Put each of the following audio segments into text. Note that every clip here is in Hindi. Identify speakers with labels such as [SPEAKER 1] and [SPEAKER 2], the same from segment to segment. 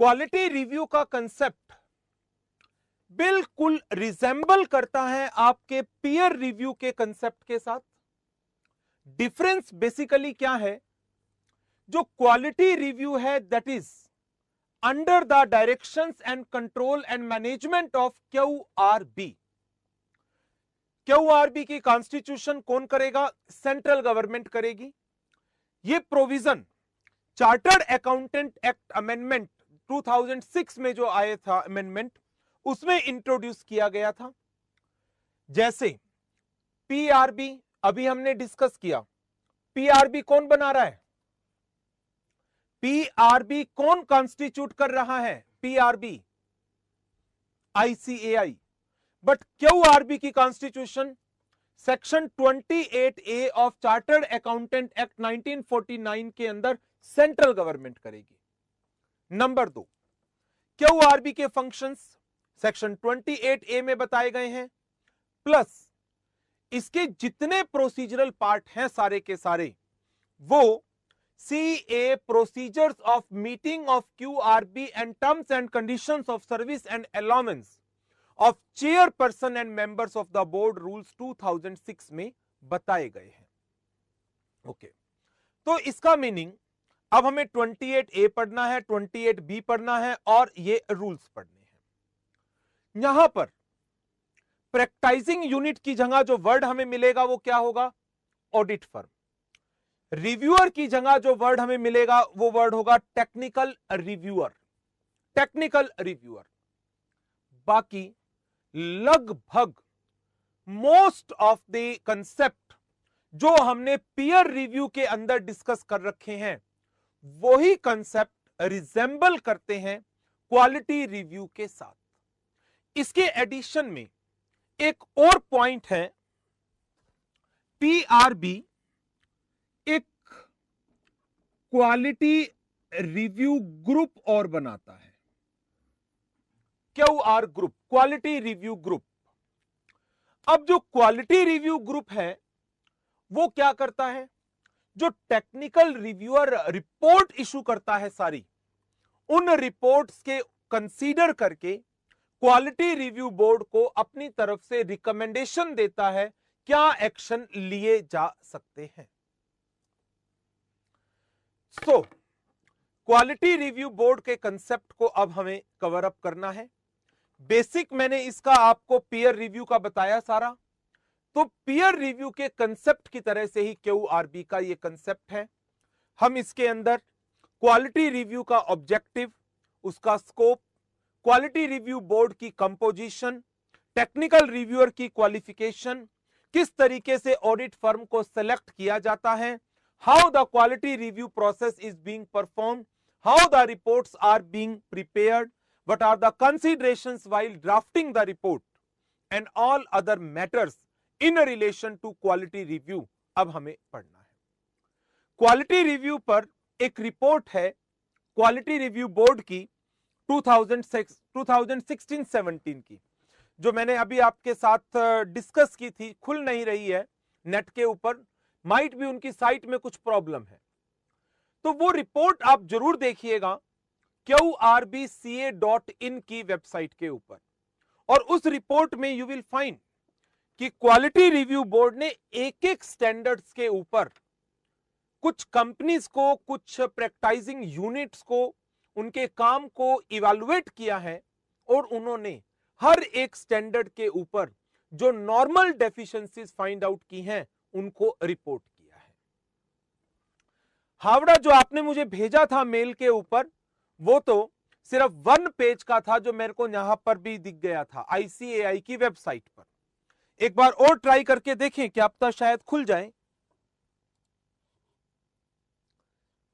[SPEAKER 1] क्वालिटी रिव्यू का कंसेप्ट बिल्कुल रिजेंबल करता है आपके पीयर रिव्यू के कंसेप्ट के साथ। डिफरेंस बेसिकली क्या है? जो क्वालिटी रिव्यू है that is under the directions and control and management of QRB. QRB की कॉन्स्टिट्यूशन कौन करेगा? सेंट्रल गवर्नमेंट करेगी। यह provision chartered accountant act amendment 2006 में जो आया था अमेंडमेंट, उसमें इंट्रोड्यूस किया गया था। जैसे पीआरबी अभी हमने डिस्कस किया, पीआरबी कौन बना रहा है? पीआरबी कौन कॉन्स्टिट्यूट कर रहा है? PRB ICAI. बट क्यूआरबी की constitution section 28A of chartered accountant act 1949 के अंदर सेंट्रल गवर्नमेंट करेगी। नंबर 2, क्यूआरबी के फंक्शंस सेक्शन 28A में बताए गए हैं, प्लस इसके जितने प्रोसीजरल पार्ट हैं सारे के सारे वो CA procedures of meeting of QRB and terms and conditions of service and allowance of chairperson and members of the board rules 2006 में बताए गए हैं। ओके, तो इसका मीनिंग अब हमें 28A पढ़ना है, 28B पढ़ना है और ये रूल्स पढ़ने हैं। यहां पर प्रैक्टाइजिंग यूनिट की जगह जो वर्ड हमें मिलेगा वो क्या होगा? Audit firm. रिव्यूअर की जगह जो वर्ड हमें मिलेगा वो वर्ड होगा टेक्निकल रिव्यूअर। Technical reviewer. बाकी लगभग मोस्ट ऑफ द कंसेप्ट जो हमने पीयर रिव्यू के अंदर डिस्कस कर रखे हैं वही कंसेप्ट रिजेंबल करते हैं क्वालिटी रिव्यू के साथ। इसके एडिशन में एक और पॉइंट है, पीआरबी एक क्वालिटी रिव्यू ग्रुप और बनाता है। QR group, quality review group. अब जो क्वालिटी रिव्यू ग्रुप है वो क्या करता है? जो टेक्निकल रिव्यूअर रिपोर्ट इशू करता है सारी, उन रिपोर्ट्स के कंसीडर करके क्वालिटी रिव्यू बोर्ड को अपनी तरफ से रिकमेंडेशन देता है क्या एक्शन लिए जा सकते हैं। सो क्वालिटी रिव्यू बोर्ड के कंसेप्ट को अब हमें कवर अप करना है। बेसिक मैंने इसका आपको पीयर रिव्यू का बताया सारा, तो पीयर रिव्यू के कंसेप्ट की तरह से ही क्यूआरबी का ये कंसेप्ट है। हम इसके अंदर क्वालिटी रिव्यू का ऑब्जेक्टिव, उसका स्कोप, क्वालिटी रिव्यू बोर्ड की कंपोजिशन, टेक्निकल रिव्यूअर की क्वालिफिकेशन, किस तरीके से ऑडिट फर्म को सेलेक्ट किया जाता है, how the quality review process is being performed, how the reports are being prepared, what are the considerations while drafting the report and all other matters in relation to quality review अब हमें पढ़ना है। क्वालिटी रिव्यू पर एक रिपोर्ट है क्वालिटी रिव्यू बोर्ड की 2016-17 की, जो मैंने अभी आपके साथ डिस्कस की थी, खुल नहीं रही है नेट के ऊपर, माइट भी उनकी साइट में कुछ प्रॉब्लम है, तो वो रिपोर्ट आप जरूर देखिएगा QRBCA.in की वेबसाइट के ऊपर। और उस रिपोर्ट में यू विल फाइंड कि क्वालिटी रिव्यू बोर्ड ने एक एक स्टैंडर्ड्स के ऊपर कुछ कंपनीज को, कुछ प्रैक्टाइजिंग यूनिट्स को, उनके काम को इवैल्यूएट किया है और उन्होंने हर एक स्टैंडर्ड के ऊपर जो नॉर्मल डेफिशिएंसीज फाइंड आउट की हैं उनको रिपोर्ट किया है। हावड़ा जो आपने मुझे भेजा था मेल के ऊपर, वो तो सिर्फ 1 पेज का था जो मेरे को यहां पर भी दिख गया था आईसीएआई की वेबसाइट पर। एक बार और ट्राई करके देखें, क्या पता शायद खुल जाए।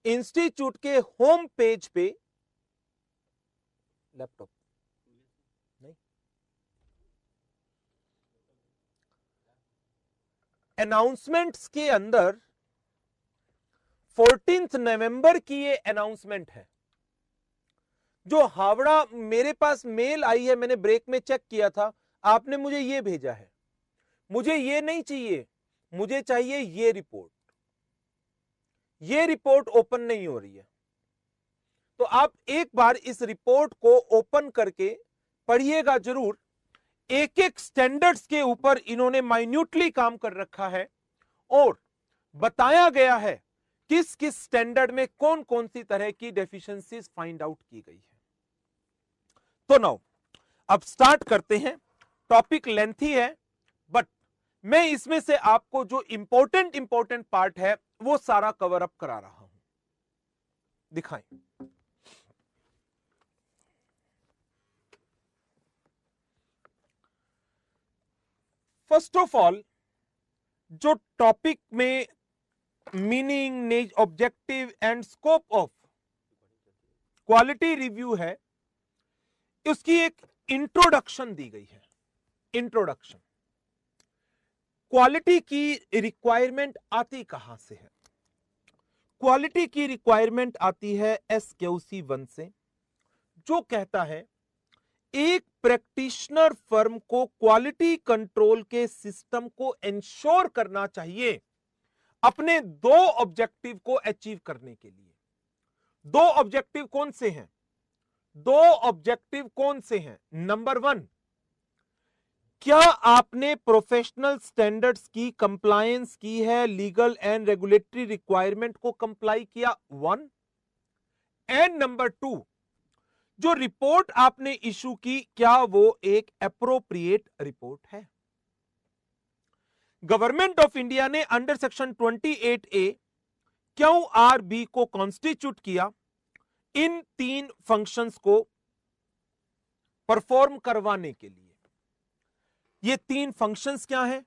[SPEAKER 1] इंस्टीट्यूट के होम पेज पे, लैपटॉप नहीं, अनाउंसमेंट्स के अंदर 14 नवंबर की ये अनाउंसमेंट है जो हावड़ा, मेरे पास मेल आई है, मैंने ब्रेक में चेक किया था, आपने मुझे ये भेजा है। मुझे ये नहीं चाहिए, मुझे चाहिए ये रिपोर्ट। ये रिपोर्ट ओपन नहीं हो रही है। तो आप एक बार इस रिपोर्ट को ओपन करके पढ़िएगा जरूर। एक एक स्टैंडर्ड्स के ऊपर इन्होंने माइन्यूटली काम कर रखा है और बताया गया है किस किस स्टैंडर्ड में कौन कौन सी तरह की डेफिशिएंसीज फाइंड आउट की गई है। तो नाउ अब स्टार्ट करते हैं। टॉपिक लेंथी है बट मैं इसमें से आपको जो इंपॉर्टेंट पार्ट है वो सारा कवर अप करा रहा हूं। दिखाएं। फर्स्ट ऑफ ऑल जो टॉपिक में meaning, objective and scope of quality review है, उसकी एक इंट्रोडक्शन दी गई है। इंट्रोडक्शन, क्वालिटी की रिक्वायरमेंट आती कहां से है? क्वालिटी की रिक्वायरमेंट आती है SQC 1 से, जो कहता है एक प्रैक्टिशनर फर्म को क्वालिटी कंट्रोल के सिस्टम को इंश्योर करना चाहिए अपने दो ऑब्जेक्टिव को अचीव करने के लिए। दो ऑब्जेक्टिव कौन से हैं? दो ऑब्जेक्टिव कौन से हैं? नंबर 1, क्या आपने प्रोफेशनल स्टैंडर्ड्स की कंप्लायंस की है, लीगल एंड रेगुलेटरी रिक्वायरमेंट को कंप्लाई किया, 1। एंड नंबर 2, जो रिपोर्ट आपने इशू की क्या वो एक एप्रोप्रिएट रिपोर्ट है? गवर्नमेंट ऑफ इंडिया ने अंडर सेक्शन 28A QRB को कॉन्स्टिट्यूट किया इन 3 फंक्शंस को परफॉर्म करवाने के लिए। ये 3 फंक्शंस क्या हैं?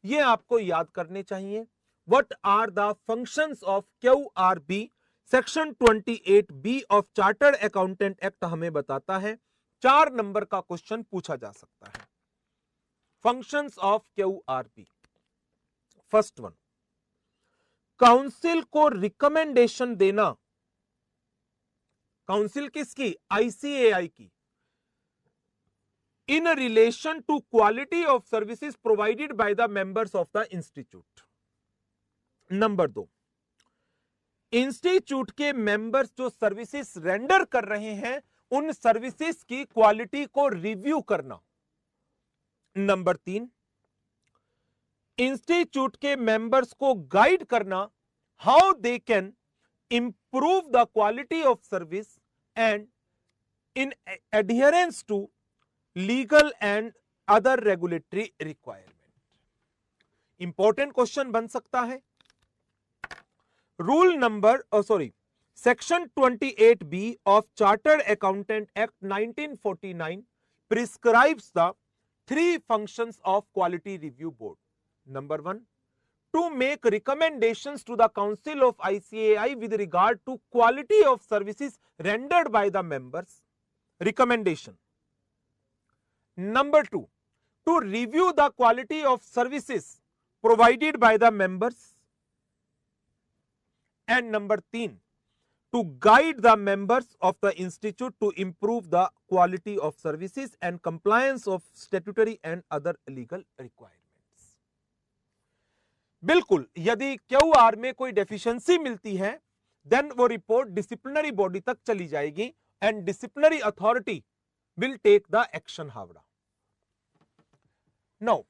[SPEAKER 1] ये आपको याद करने चाहिए। What are the functions of QRB? Section 28B of chartered accountant act हमें बताता है। 4 नंबर का क्वेश्चन पूछा जा सकता है। Functions of QRB। First one, council को रिकमेंडेशन देना। काउंसिल किसकी? ICAI की। In relation to quality of services provided by the members of the institute. Number 2, institute के मेंबर्स जो सर्विसेज रेंडर कर रहे हैं उन सर्विसेज की क्वालिटी को रिव्यू करना। नंबर 3, इंस्टीट्यूट के मेंबर्स को गाइड करना how they can improve the quality of service and in adherence to legal and other regulatory requirement. Important question बन सकता है। Rule number section 28B of Chartered Accountant Act 1949 prescribes the 3 functions of Quality Review Board. Number 1, to make recommendations to the Council of ICAI with regard to quality of services rendered by the members. Recommendation. Number 2, to review the quality of services provided by the members. And number 3, to guide the members of the institute to improve the quality of services and compliance of statutory and other legal requirements. बिल्कुल, यदि क्यूआर में कोई डेफिशिएंसी मिलती है देन वो रिपोर्ट डिसिप्लिनरी बॉडी तक चली जाएगी and disciplinary authority will take the action. हावड़ा। नाउ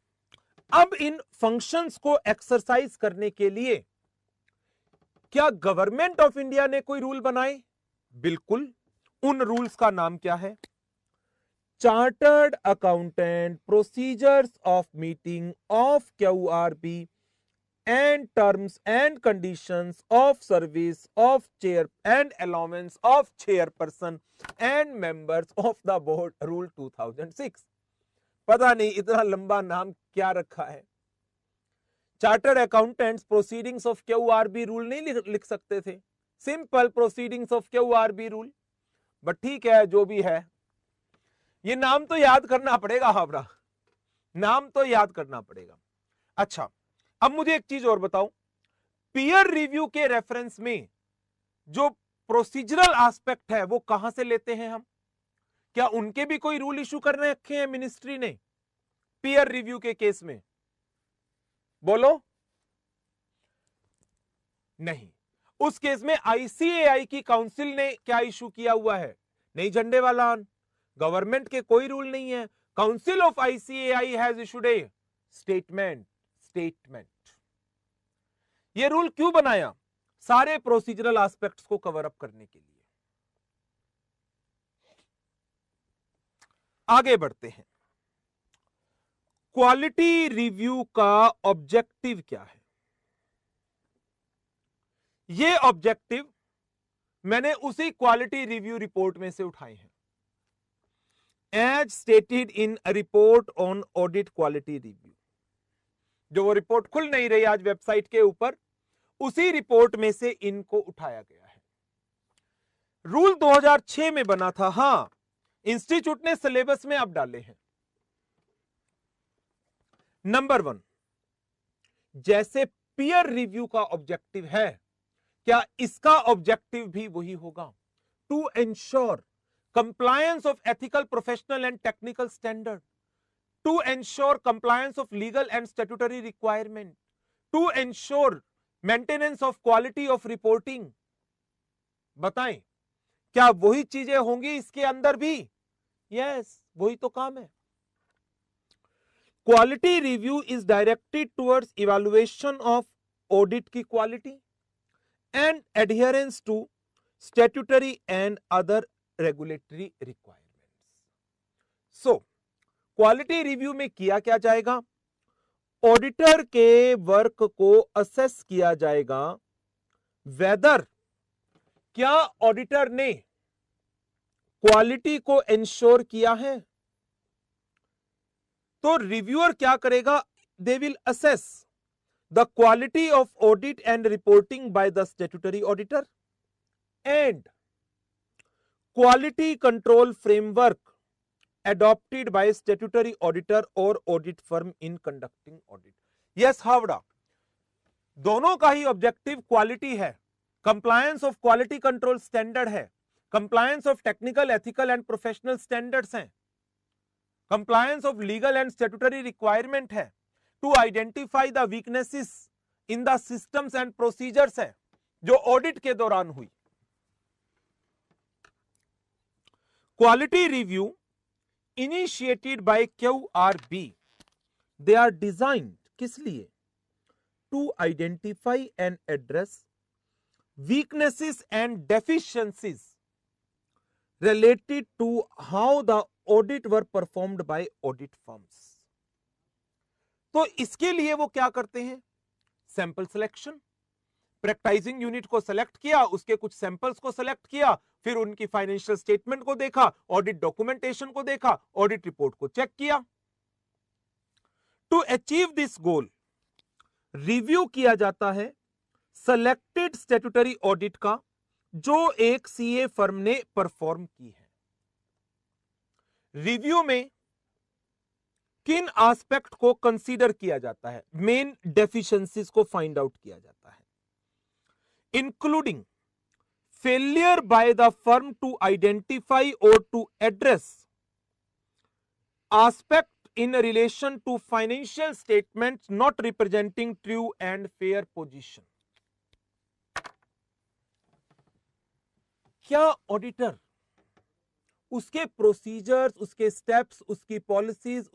[SPEAKER 1] अब इन फंक्शंस को एक्सरसाइज करने के लिए क्या गवर्नमेंट ऑफ इंडिया ने कोई रूल बनाए? बिल्कुल। उन रूल्स का नाम क्या है? Chartered accountant procedures of meeting of QRB and terms and conditions of service of chair and allowance of chairperson and members of the board rule 2006। पता नहीं इतना लंबा नाम क्या रखा है। Chartered accountants proceedings of QRB rule नहीं लिख सकते थे? Simple proceedings of QRB rule. But ठीक है, जो भी है, ये नाम तो याद करना पड़ेगा। हावड़ा, नाम तो याद करना पड़ेगा। अच्छा, अब मुझे एक चीज और बताओ, पीयर रिव्यू के रेफरेंस में जो प्रोसीजरल एस्पेक्ट है वो कहां से लेते हैं हम? क्या उनके भी कोई रूल इशू करने रखे हैं मिनिस्ट्री ने पीयर रिव्यू के केस में? बोलो। नहीं। उस केस में आईसीएआई की काउंसिल ने क्या इशू किया हुआ है? नई झंडे वाला। गवर्नमेंट के कोई रूल नहीं है, council of ICAI has issued A statement. ये रूल क्यों बनाया? सारे प्रोसीजरल एस्पेक्ट्स को कवर अप करने के लिए। आगे बढ़ते हैं। क्वालिटी रिव्यू का ऑब्जेक्टिव क्या है? ये ऑब्जेक्टिव मैंने उसी क्वालिटी रिव्यू रिपोर्ट में से उठाए हैं। As stated in a report on audit quality review, जो वो रिपोर्ट खुल नहीं रही आज वेबसाइट के ऊपर, उसी रिपोर्ट में से इनको उठाया गया है। रूल 2006 में बना था, हां इंस्टीट्यूट ने सिलेबस में अब डाले हैं। नंबर 1, जैसे पीयर रिव्यू का ऑब्जेक्टिव है, क्या इसका ऑब्जेक्टिव भी वही होगा? To ensure compliance of ethical, professional and technical standard, to ensure compliance of legal and statutory requirement, to ensure maintenance of quality of reporting। बताएं, क्या वही चीजें होंगी इसके अंदर भी? यस, वही तो काम है। Quality review is directed towards evaluation of audit की quality and adherence to statutory and other regulatory requirements. So quality review में किया क्या जाएगा? ऑडिटर के वर्क को असेस किया जाएगा, वेदर क्या ऑडिटर ने क्वालिटी को इंश्योर किया है। तो रिव्यूअर क्या करेगा? They will assess the quality of audit and reporting by the statutory auditor and quality control framework adopted by statutory auditor or audit firm in conducting audit। yes Howrah, दोनों का ही ऑब्जेक्टिव क्वालिटी है, compliance of quality control standard है, compliance of technical, ethical and professional standards हैं, compliance of legal and statutory requirement है, to identify the weaknesses in the systems and procedures है जो ऑडिट के दौरान हुई। Quality review initiated by QRB, they are designed किस लिए? To identify and address weaknesses and deficiencies related to how the audit were performed by audit firms। तो इसके लिए वो क्या करते हैं? सैंपल सिलेक्शन, प्रैक्टाइजिंग यूनिट को सेलेक्ट किया, उसके कुछ सैंपल्स को सेलेक्ट किया, फिर उनकी फाइनेंशियल स्टेटमेंट को देखा, ऑडिट डॉक्यूमेंटेशन को देखा, ऑडिट रिपोर्ट को चेक किया। To achieve this goal review किया जाता है सेलेक्टेड स्टैट्यूटरी ऑडिट का जो एक सीए फर्म ने परफॉर्म की है। रिव्यू में किन एस्पेक्ट को कंसीडर किया जाता है? मेन डेफिशिएंसीज को फाइंड आउट किया जाता है, including failure by the firm to identify or to address aspect in relation to financial statements not representing true and fair position। क्या ऑडिटर उसके प्रोसीजर्स, उसके स्टेप्स, उसकी पॉलिसीज,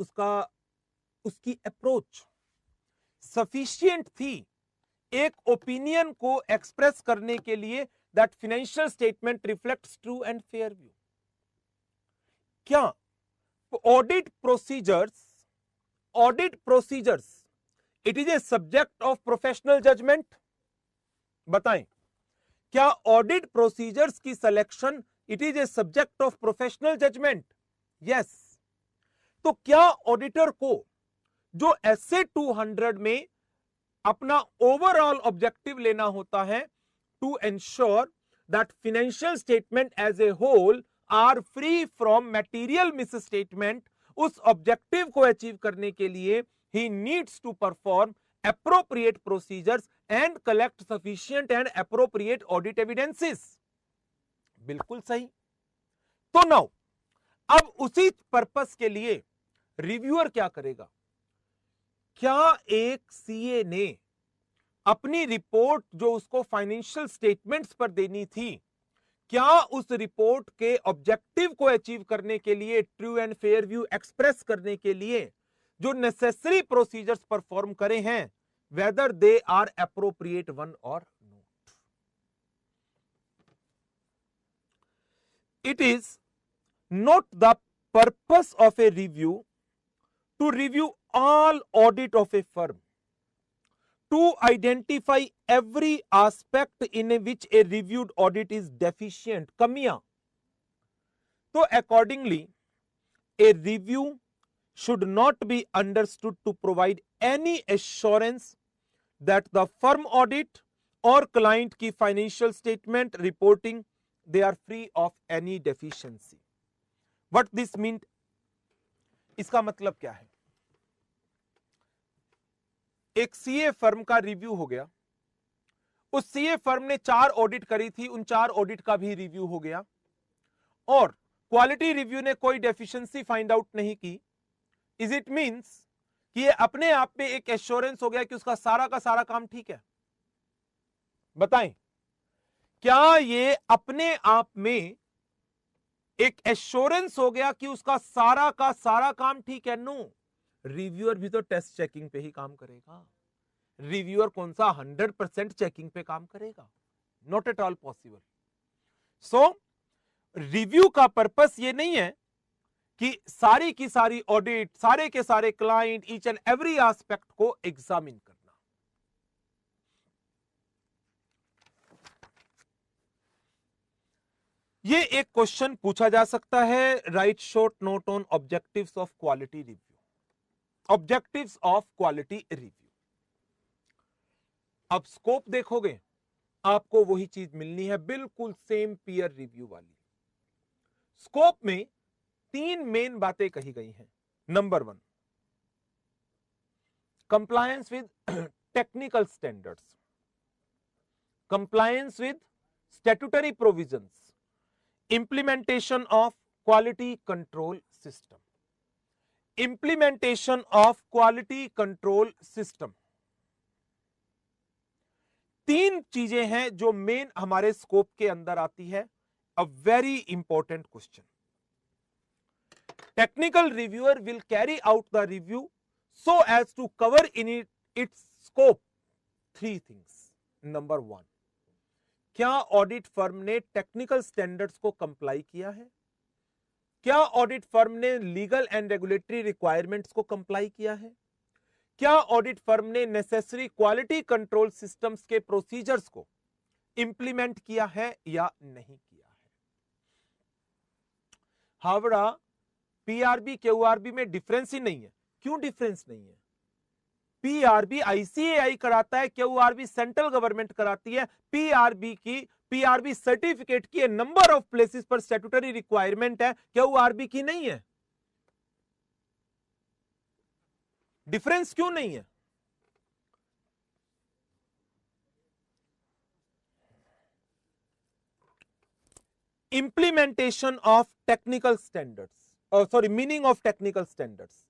[SPEAKER 1] उसकी अप्रोच सफिशिएंट थी एक ओपिनियन को एक्सप्रेस करने के लिए that financial statement reflects true and fair view? क्या audit procedures it is a subject of professional judgement? बताएं, क्या ऑडिट प्रोसीजर्स की selection it is a subject of professional judgement? Yes. तो क्या ऑडिटर को जो एसए 200 में अपना ओवरऑल ऑब्जेक्टिव लेना होता है to ensure that financial statement as a whole are free from material misstatement, उस ऑब्जेक्टिव को अचीव करने के लिए he needs to perform appropriate procedures and collect sufficient and appropriate audit evidences. बिल्कुल सही। तो नाउ अब उसी पर्पस के लिए रिव्यूअर क्या करेगा? क्या एक सीए ने अपनी रिपोर्ट जो उसको फाइनेंशियल स्टेटमेंट्स पर देनी थी, क्या उस रिपोर्ट के ऑब्जेक्टिव को अचीव करने के लिए, true and fair view express करने के लिए जो नेसेसरी प्रोसीजर्स परफॉर्म करे हैं, whether they are appropriate one और not. It is not the purpose of a review to review all audit of a firm, to identify every aspect in which a reviewed audit is deficient, kamiyan. So accordingly, a review should not be understood to provide any assurance that the firm audit or client की financial statement reporting they are free of any deficiency. What this means? इसका मतलब क्या है? एक सीए फर्म का रिव्यू हो गया, उस सीए फर्म ने 4 ऑडिट करी थी, उन 4 ऑडिट का भी रिव्यू हो गया, और क्वालिटी रिव्यू ने कोई डेफिशिएंसी फाइंड आउट नहीं की. इज इट मींस कि ये अपने आप में एक एश्योरेंस हो गया कि उसका सारा का सारा काम ठीक है? बताएं, क्या ये अपने आप में एक एश्योरेंस हो गया कि उसका सारा का सारा काम ठीक है? नो. रिव्यूअर भी तो टेस्ट चेकिंग पे ही काम करेगा. रिव्यूअर कौन सा 100% चेकिंग पे काम करेगा? Not at all possible. So review का पर्पस ये नहीं है कि सारी की सारी ऑडिट, सारे के सारे client, each and every aspect को एग्जामिन करना. ये एक क्वेश्चन पूछा जा सकता है. Right short note on objectives of quality review. Objectives of quality review. अब स्कोप देखोगे, आपको वही चीज मिलनी है, बिल्कुल सेम पीयर रिव्यू वाली. स्कोप में 3 मेन बातें कही गई हैं. Number 1, compliance with technical standards, compliance with statutory provisions, implementation of quality control system. Implementation of quality control system. 3 चीजें हैं जो मेन हमारे स्कोप के अंदर आती है. A very important question. Technical reviewer will carry out the review so as to cover in its scope 3 things. Number 1, क्या ऑडिट फर्म ने टेक्निकल स्टैंडर्ड्स को कंप्लाई किया है? क्या ऑडिट फर्म ने लीगल एंड रेगुलेटरी रिक्वायरमेंट्स को कंप्लाई किया है? क्या ऑडिट फर्म ने नेसेसरी क्वालिटी कंट्रोल सिस्टम्स के प्रोसीजर्स को इंप्लीमेंट किया है या नहीं किया है? हावड़ा पीआरबी क्यूआरबी में डिफरेंस ही नहीं है. क्यों डिफरेंस नहीं है? पीआरबी आईसीएआई कराता है, क्यूआरबी सेंट्रल गवर्नमेंट कराती है. पीआरबी सर्टिफिकेट की नंबर ऑफ प्लेसेस पर स्टैट्यूटरी रिक्वायरमेंट है, क्यूआरबी की नहीं है. डिफरेंस क्यों नहीं है? Implementation of technical standards, sorry, meaning of technical standards.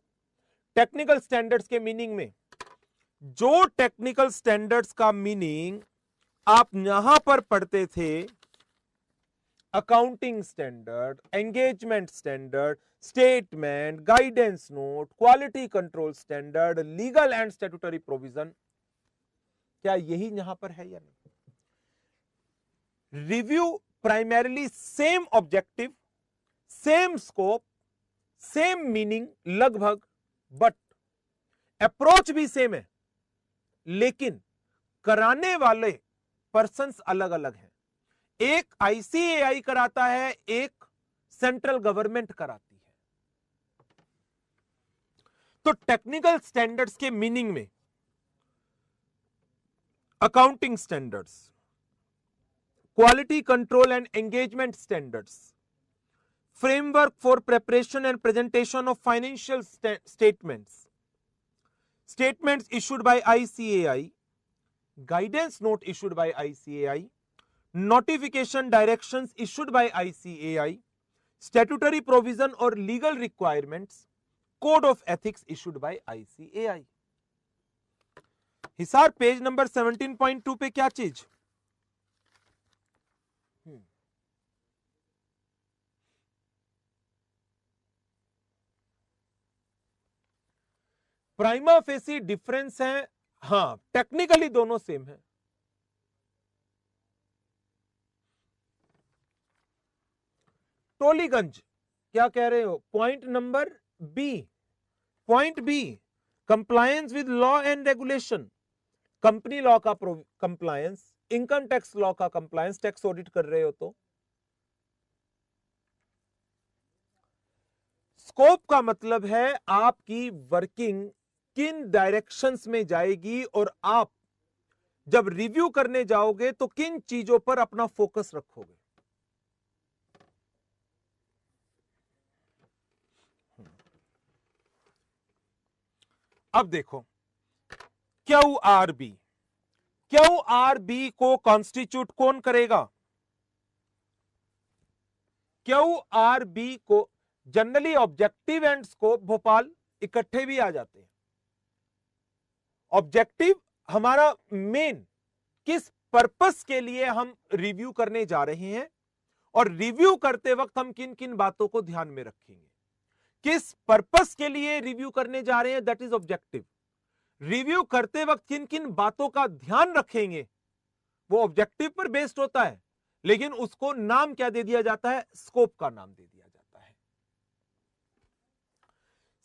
[SPEAKER 1] Technical standards के मीनिंग में, जो टेक्निकल स्टैंडर्ड्स का मीनिंग आप यहां पर पढ़ते थे, accounting standard, engagement standard, statement, guidance note, quality control standard, legal and statutory provision, क्या यही यहां पर है या नहीं? Review primarily same objective, same scope, same meaning लगभग, बट अप्रोच भी सेम है, लेकिन कराने वाले पर्संस अलग अलग हैं. एक आईसीएआई कराता है, एक सेंट्रल गवर्नमेंट कराती है. तो टेक्निकल स्टैंडर्ड्स के मीनिंग में accounting standards, quality control and engagement standards, framework for preparation and presentation of financial statements, statements issued by ICAI, guidance note issued by ICAI, notification directions issued by ICAI, statutory provision or legal requirements, code of ethics issued by ICAI. Hisar page number 17.2 पे क्या चीज? प्राइमा फेसी डिफरेंस है, हाँ टेक्निकली दोनों सेम है। टोलीगंज क्या कह रहे हो? Point number B, point B, compliance with law and regulation, company law का कंप्लायंस, इनकम टैक्स लॉ का कंप्लायंस, टैक्स ऑडिट कर रहे हो तो। स्कोप का मतलब है आपकी वर्किंग किन डायरेक्शंस में जाएगी और आप जब रिव्यू करने जाओगे तो किन चीजों पर अपना फोकस रखोगे। अब देखो QRB, QRB को कॉन्स्टिट्यूट कौन करेगा? QRB को generally objective and scope Bhopal इकट्ठे भी आ जाते हैं। ऑब्जेक्टिव हमारा मेन, किस पर्पस के लिए हम रिव्यू करने जा रहे हैं और रिव्यू करते वक्त हम किन किन बातों को ध्यान में रखेंगे, किस पर्पस के लिए रिव्यू करने जा रहे हैं, दैट इज ऑब्जेक्टिव। रिव्यू करते वक्त किन किन बातों का ध्यान रखेंगे वो ऑब्जेक्टिव पर बेस्ड होता है, लेकिन उसको नाम क्या दे दिया जाता है? स्कोप का नाम दे दिया जाता है।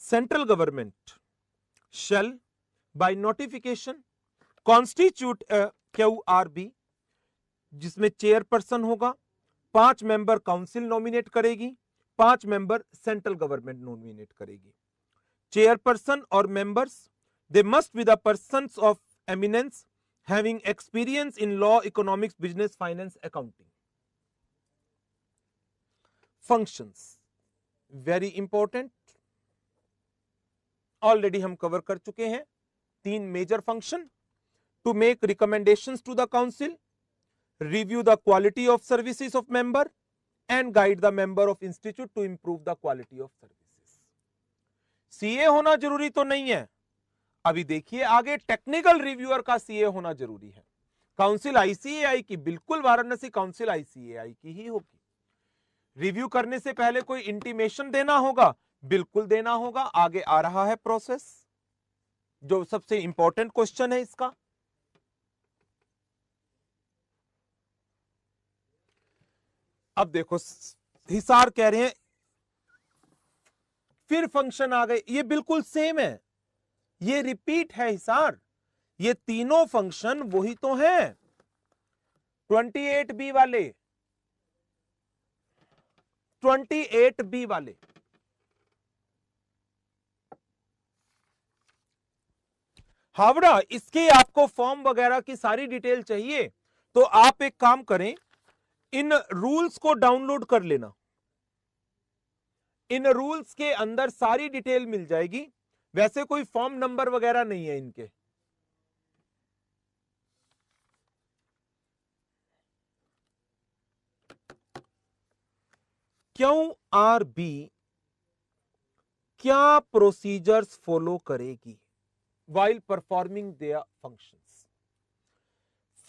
[SPEAKER 1] Central government shall by notification constitute QRB, जिसमें चेयरपर्सन होगा, 5 मेंबर काउंसिल नॉमिनेट करेगी, 5 मेंबर सेंट्रल गवर्नमेंट नॉमिनेट करेगी। चेयरपर्सन और members they must be the persons of eminence having experience in law, economics, business, finance, accounting. Functions very important, already हम कवर कर चुके हैं। 3 major function: to make recommendations to the council, review the quality of services of member and guide the member of institute to improve the quality of services। CA होना जरूरी तो नहीं है, अभी देखिए आगे टेक्निकल रिव्यूअर का सीए होना जरूरी है। काउंसिल आईसीएआई की, बिल्कुल वाराणसी काउंसिल आईसीएआई की ही होगी। रिव्यू करने से पहले कोई इंटीमेशन देना होगा, बिल्कुल देना होगा, आगे आ रहा है प्रोसेस, जो सबसे इंपॉर्टेंट क्वेश्चन है इसका। अब देखो हिसार कह रहे हैं फिर फंक्शन आ गए, ये बिल्कुल सेम है, ये रिपीट है हिसार, ये तीनों फंक्शन वही तो हैं 28B वाले, 28B वाले। हावड़ा इसके आपको फॉर्म वगैरह की सारी डिटेल चाहिए तो आप एक काम करें, इन रूल्स को डाउनलोड कर लेना, इन रूल्स के अंदर सारी डिटेल मिल जाएगी। वैसे कोई फॉर्म नंबर वगैरह नहीं है इनके। QRB क्या प्रोसीजर्स फॉलो करेगी while performing their functions?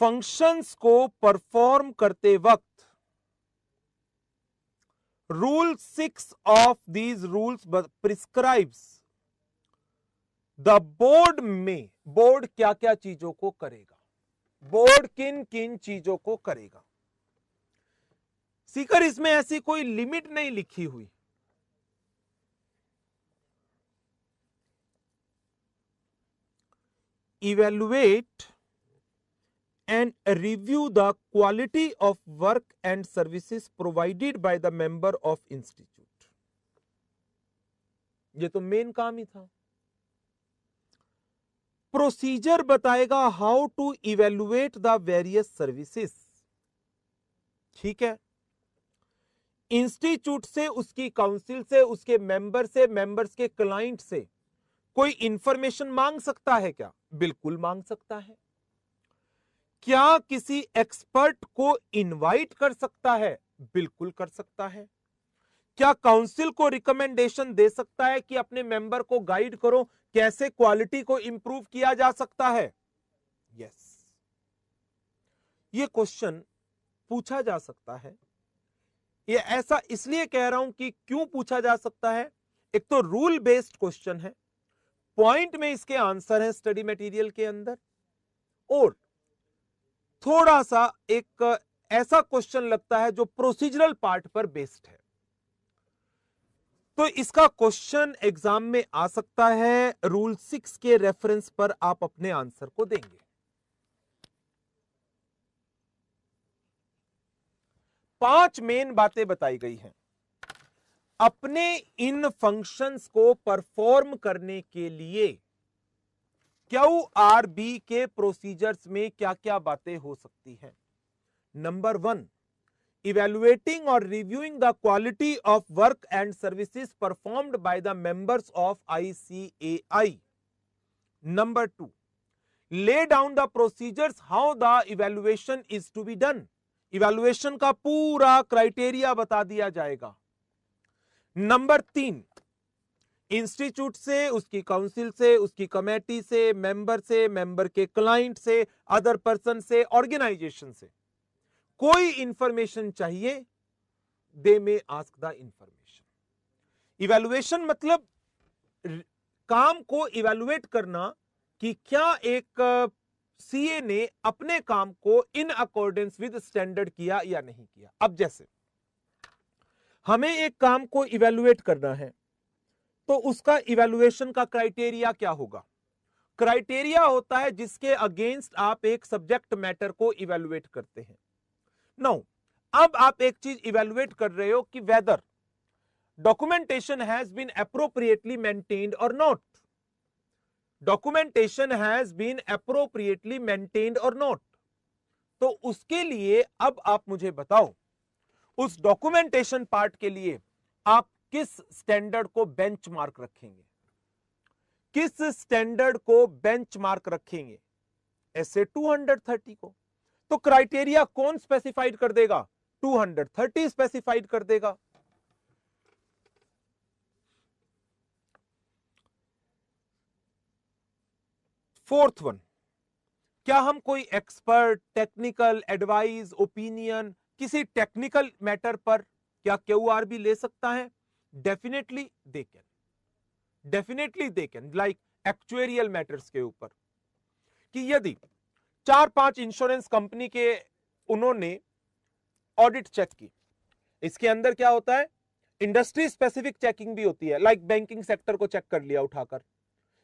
[SPEAKER 1] Functions को परफॉर्म करते वक्त rule 6 of these rules prescribes the board में, बोर्ड क्या क्या चीजों को करेगा, बोर्ड किन किन चीजों को करेगा। सीकर इसमें ऐसी कोई लिमिट नहीं लिखी हुई, evaluate and review the quality of work and services provided by the member of institute। ये तो मेन काम ही था। प्रोसीजर बताएगा how to evaluate the various services, ठीक है। इंस्टीट्यूट से, उसकी काउंसिल से, उसके मेंबर से, मेंबर्स के क्लाइंट से कोई इंफॉर्मेशन मांग सकता है क्या? बिल्कुल मांग सकता है। क्या किसी एक्सपर्ट को इनवाइट कर सकता है? बिल्कुल कर सकता है। क्या काउंसिल को रिकमेंडेशन दे सकता है कि अपने मेंबर को गाइड करो कैसे क्वालिटी को इंप्रूव किया जा सकता है? यस, ये क्वेश्चन पूछा जा सकता है। ये ऐसा इसलिए कह रहा हूं कि क्यों पूछा जा सकता है, एक तो रूल बेस्ड क्वेश्चन है, पॉइंट में इसके आंसर है स्टडी मटेरियल के अंदर, और थोड़ा सा एक ऐसा क्वेश्चन लगता है जो प्रोसीजरल पार्ट पर बेस्ड है। तो इसका क्वेश्चन एग्जाम में आ सकता है, रूल 6 के रेफरेंस पर आप अपने आंसर को देंगे। 5 मेन बातें बताई गई हैं। अपने इन फंक्शंस को परफॉर्म करने के लिए QRB के प्रोसीजर्स में क्या क्या बातें हो सकती हैं। Number 1, evaluating or reviewing the quality of work and services performed by the members of ICAI. Number 2, lay down the procedures how the evaluation is to be done. Evaluation का पूरा क्राइटेरिया बता दिया जाएगा। नंबर 3, इंस्टीट्यूट से, उसकी काउंसिल से, उसकी कमेटी से, मेंबर से, मेंबर के क्लाइंट से, अदर पर्सन से, ऑर्गेनाइजेशन से कोई इंफॉर्मेशन चाहिए, दे में आस्क द इंफॉर्मेशन। इवैल्यूएशन मतलब काम को इवैल्यूएट करना कि क्या एक सीए ने अपने काम को इन अकॉर्डेंस विद स्टैंडर्ड किया या नहीं किया। अब जैसे हमें एक काम को इवैल्यूएट करना है, तो उसका इवैल्यूएशन का क्राइटेरिया क्या होगा। क्राइटेरिया होता है जिसके अगेंस्ट आप एक सब्जेक्ट मैटर को इवैल्यूएट करते हैं। नाउ अब आप एक चीज इवैल्यूएट कर रहे हो कि whether documentation has been appropriately maintained और not. Documentation has been appropriately maintained और नॉट। तो उसके लिए अब आप मुझे बताओ, उस डॉक्यूमेंटेशन पार्ट के लिए आप किस स्टैंडर्ड को बेंचमार्क रखेंगे, किस स्टैंडर्ड को बेंचमार्क रखेंगे, ऐसे 230 को। तो क्राइटेरिया कौन स्पेसिफाइड कर देगा, 230 स्पेसिफाइड कर देगा। फोर्थ वन, क्या हम कोई एक्सपर्ट, टेक्निकल एडवाइस, ओपिनियन किसी टेक्निकल मैटर पर क्या QRB ले सकता है। Definitely they can, definitely they can, like एक्चुएरियल matters के ऊपर, कि यदि 4-5 इंश्योरेंस कंपनी के उन्होंने ऑडिट चेक की, इसके अंदर क्या होता है, इंडस्ट्री स्पेसिफिक चेकिंग भी होती है, लाइक बैंकिंग सेक्टर को चेक कर लिया उठाकर,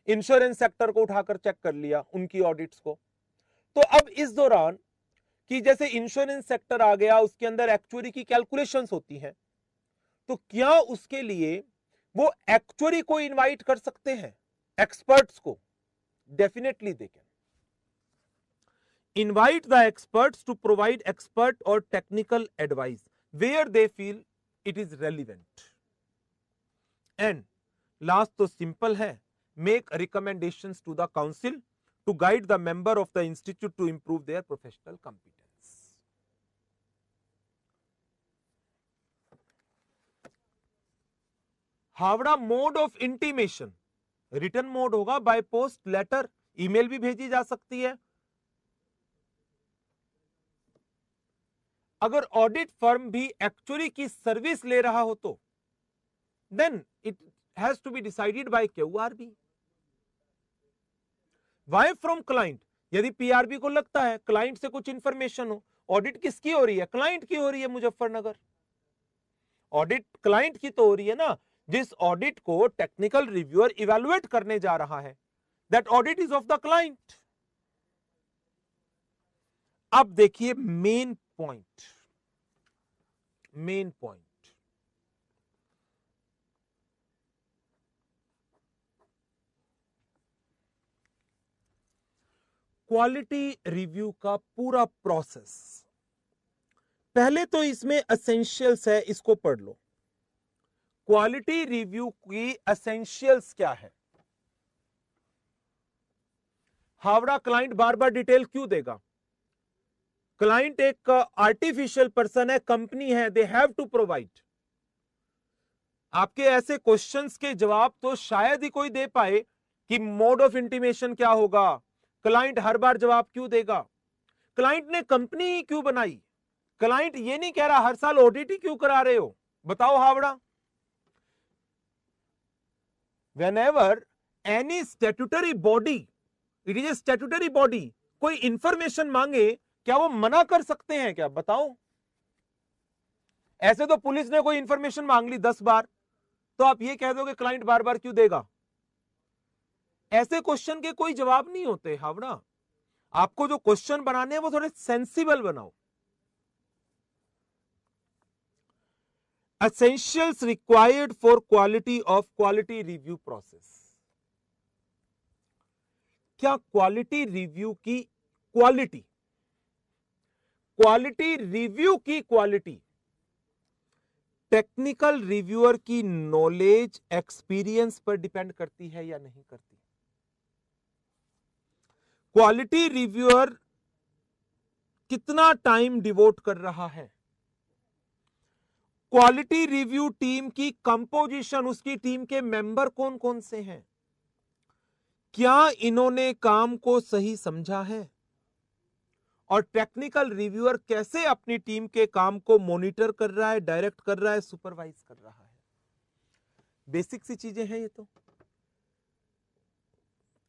[SPEAKER 1] इंश्योरेंस सेक्टर को उठाकर चेक कर लिया उनकी ऑडिट्स को। तो अब इस दौरान कि जैसे इंश्योरेंस सेक्टर आ गया, उसके अंदर एक्चुअरी की कैलकुलेशंस होती हैं, तो क्या उसके लिए वो एक्चुअरी को इनवाइट कर सकते हैं, एक्सपर्ट्स को। Definitely they can invite the experts to provide expert or technical advice where they feel it is relevant. And last तो simple है, make recommendations to the council to guide the member of the institute to improve their professional competence. हावड़ा mode of intimation, return mode होगा, बाय पोस्ट, लेटर, ईमेल भी भेजी जा सकती है। अगर ऑडिट फर्म भी एक्चुअली की सर्विस ले रहा हो तो then it has to be decided by QRB। Why from client, यदि PRB को लगता है क्लाइंट से कुछ इंफॉर्मेशन हो, ऑडिट किसकी हो रही है, क्लाइंट की हो रही है, मुजफ्फरनगर ऑडिट क्लाइंट की तो हो रही है ना, जिस ऑडिट को टेक्निकल रिव्यूअर इवैल्यूएट करने जा रहा है, that audit is of the client. अब देखिए main point, main point, quality review का पूरा प्रोसेस। पहले तो इसमें एसेंशियल्स है, इसको पढ़ लो। क्वालिटी रिव्यू की एसेंशियल्स क्या है। हावड़ा क्लाइंट बार बार डिटेल क्यों देगा, क्लाइंट एक आर्टिफिशियल पर्सन है, कंपनी है, दे हैव टू प्रोवाइड। आपके ऐसे क्वेश्चंस के जवाब तो शायद ही कोई दे पाए कि मोड ऑफ इंटीमेशन क्या होगा, क्लाइंट हर बार जवाब क्यों देगा? क्लाइंट ने कंपनी ही क्यों बनाई? क्लाइंट ये नहीं कह रहा हर साल ऑडिट ही क्यों करा रहे हो? बताओ Howrah. Whenever any statutory body, it is a statutory body, कोई इंफॉर्मेशन मांगे, क्या वो मना कर सकते हैं क्या? बताओ। ऐसे तो पुलिस ने कोई इंफॉर्मेशन मांग ली 10 बार, तो आप ये कह दोगे क्लाइंट बार बार क्यों देगा? ऐसे क्वेश्चन के कोई जवाब नहीं होते हावड़ा। आपको जो क्वेश्चन बनाने हैं वो थोड़े सेंसिबल बनाओ। Essentials required for quality review process. क्या क्वालिटी रिव्यू की क्वालिटी रिव्यू की क्वालिटी टेक्निकल रिव्यूअर की नॉलेज एक्सपीरियंस पर डिपेंड करती है या नहीं करती? क्वालिटी रिव्यूअर कितना टाइम डिवोट कर रहा है? क्वालिटी रिव्यू टीम की कंपोजिशन, उसकी टीम के मेंबर कौन कौन से हैं? क्या इन्होंने काम को सही समझा है? और टेक्निकल रिव्यूअर कैसे अपनी टीम के काम को मॉनिटर कर रहा है, डायरेक्ट कर रहा है, सुपरवाइज कर रहा है? बेसिक सी चीजें हैं ये तो।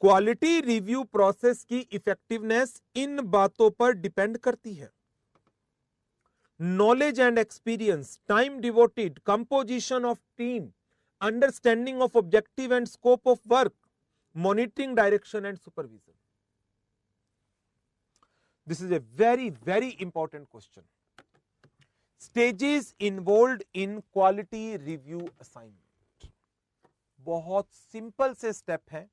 [SPEAKER 1] क्वालिटी रिव्यू प्रोसेस की इफेक्टिवनेस इन बातों पर डिपेंड करती है। Knowledge and experience, time devoted, composition of team, understanding of objective and scope of work, monitoring, direction and supervision. This is a very, very important question. Stages involved in quality review assignment. बहुत सिंपल से स्टेप है,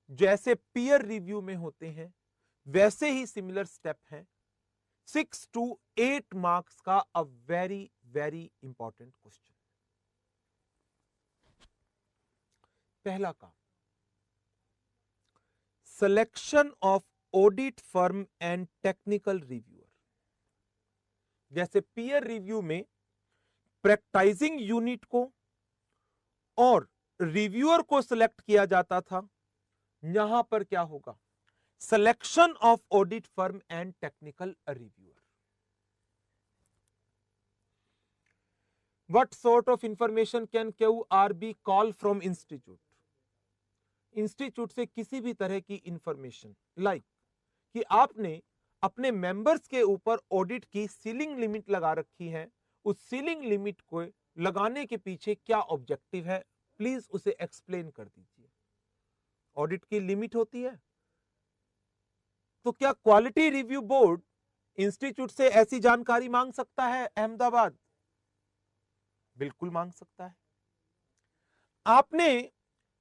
[SPEAKER 1] जैसे पीयर रिव्यू में होते हैं वैसे ही सिमिलर स्टेप हैं। 6 to 8 मार्क्स का a very very important question. पहला काम, selection of audit firm and technical reviewer. जैसे पीयर रिव्यू में प्रैक्टाइजिंग यूनिट को और रिव्यूअर को सिलेक्ट किया जाता था, यहां पर क्या होगा? Selection of audit firm and technical reviewer. What sort of information can QRB call from institute? Institute से किसी भी तरह की इंफॉर्मेशन, लाइक कि आपने अपने मेंबर्स के ऊपर ऑडिट की सीलिंग लिमिट लगा रखी है, उस सीलिंग लिमिट को लगाने के पीछे क्या ऑब्जेक्टिव है, प्लीज उसे एक्सप्लेन कर दीजिए। ऑडिट की लिमिट होती है, तो क्या क्वालिटी रिव्यू बोर्ड इंस्टीट्यूट से ऐसी जानकारी मांग सकता है? अहमदाबाद बिल्कुल मांग सकता है। आपने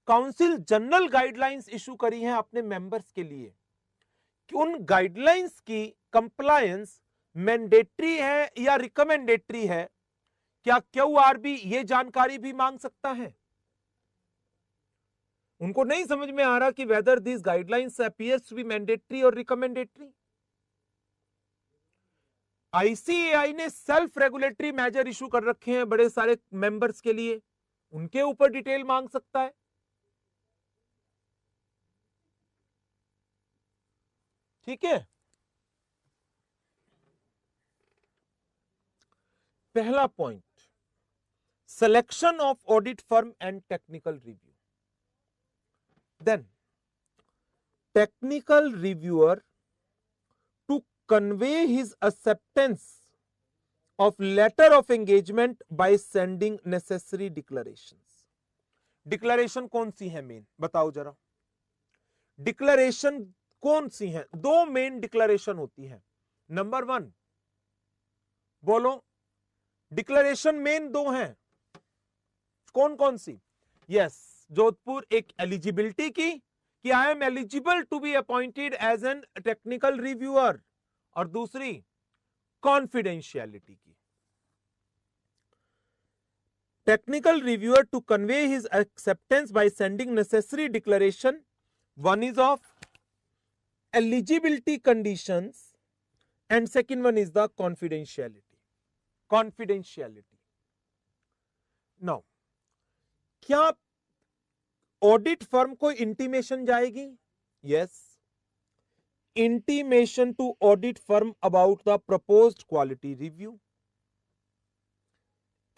[SPEAKER 1] काउंसिल जनरल गाइडलाइंस इशू करी हैं अपने मेंबर्स के लिए, कि उन गाइडलाइंस की कंप्लायंस मैंडेटरी है या रिकमेंडेटरी है, क्या QRB ये जानकारी भी मांग सकता है? उनको नहीं समझ में आ रहा कि whether this guidelines appears to be mandatory और रिकमेंडेटरी। ICAI ने सेल्फ रेगुलेटरी मेजर इशू कर रखे हैं बड़े सारे मेंबर्स के लिए, उनके ऊपर डिटेल मांग सकता है। ठीक है, पहला point, selection of audit firm and technical review. Then technical reviewer to convey his acceptance of letter of engagement by sending necessary declarations. Declaration कौन सी है मेन, बताओ जरा। डिक्लेरेशन कौन सी है? दो मेन डिक्लेरेशन होती है। नंबर 1, बोलो, डिक्लेरेशन मेन दो हैं, कौन कौन सी? यस, जोधपुर एक एलिजिबिलिटी की, कि I am eligible to be appointed as an technical reviewer, और दूसरी कॉन्फिडेंशियलिटी की। Technical reviewer to convey his acceptance by sending necessary declaration. One is of eligibility conditions and second one is the confidentiality. Confidentiality. Now, क्या ऑडिट फर्म को इंटीमेशन जाएगी? Yes. intimation to audit firm about the proposed quality review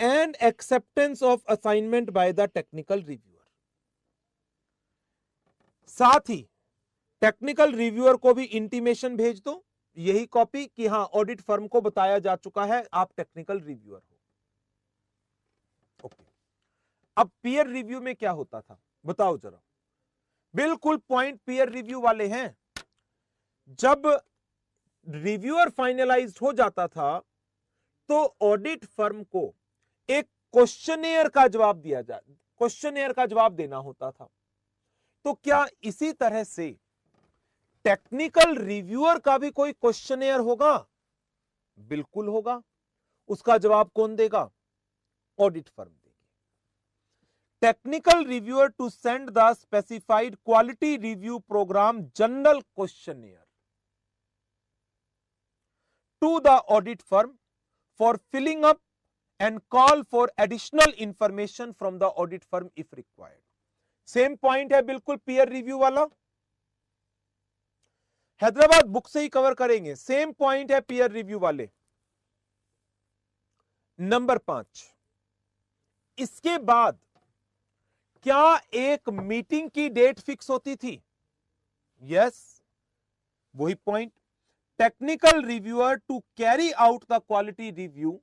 [SPEAKER 1] and acceptance of assignment by the technical reviewer. साथ ही टेक्निकल रिव्यूअर को भी इंटीमेशन भेज दो, यही कॉपी कि हां ऑडिट फर्म को बताया जा चुका है आप टेक्निकल रिव्यूअर हो. ओके, अब पीयर रिव्यू में क्या होता था बताओ जरा. बिल्कुल पॉइंट पीयर रिव्यू वाले हैं. जब रिव्यूअर फाइनलाइज्ड हो जाता था तो ऑडिट फर्म को एक क्वेश्चनियर का जवाब दिया जाए, क्वेश्चनियर का जवाब देना होता था. तो क्या इसी तरह से टेक्निकल रिव्यूअर का भी कोई क्वेश्चनियर होगा? बिल्कुल होगा. उसका जवाब कौन देगा? ऑडिट फर्म देगी. Technical reviewer to send the specified quality review program general questionnaire to the audit firm for filling up and call for additional information from the audit firm if required. Same point है बिल्कुल पीयर रिव्यू वाला. हैदराबाद बुक से ही कवर करेंगे. सेम पॉइंट है पीयर रिव्यू वाले. नंबर 5, इसके बाद क्या एक मीटिंग की डेट फिक्स होती थी? यस, वही point. Technical reviewer to carry out the quality review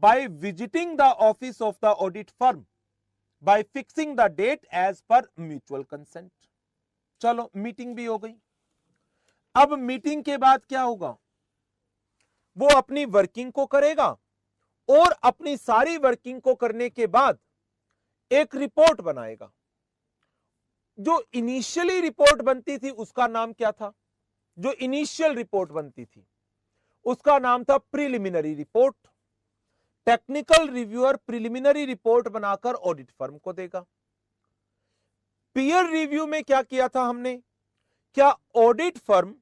[SPEAKER 1] by visiting the office of the audit firm by fixing the date as per mutual consent. चलो मीटिंग भी हो गई. अब मीटिंग के बाद क्या होगा? वो अपनी वर्किंग को करेगा और अपनी सारी वर्किंग को करने के बाद एक रिपोर्ट बनाएगा. जो इनिशियली रिपोर्ट बनती थी उसका नाम क्या था? जो इनिशियल रिपोर्ट बनती थी उसका नाम था preliminary report. Technical reviewer preliminary report बनाकर ऑडिट फर्म को देगा. पीयर रिव्यू में क्या किया था हमने? क्या ऑडिट फर्म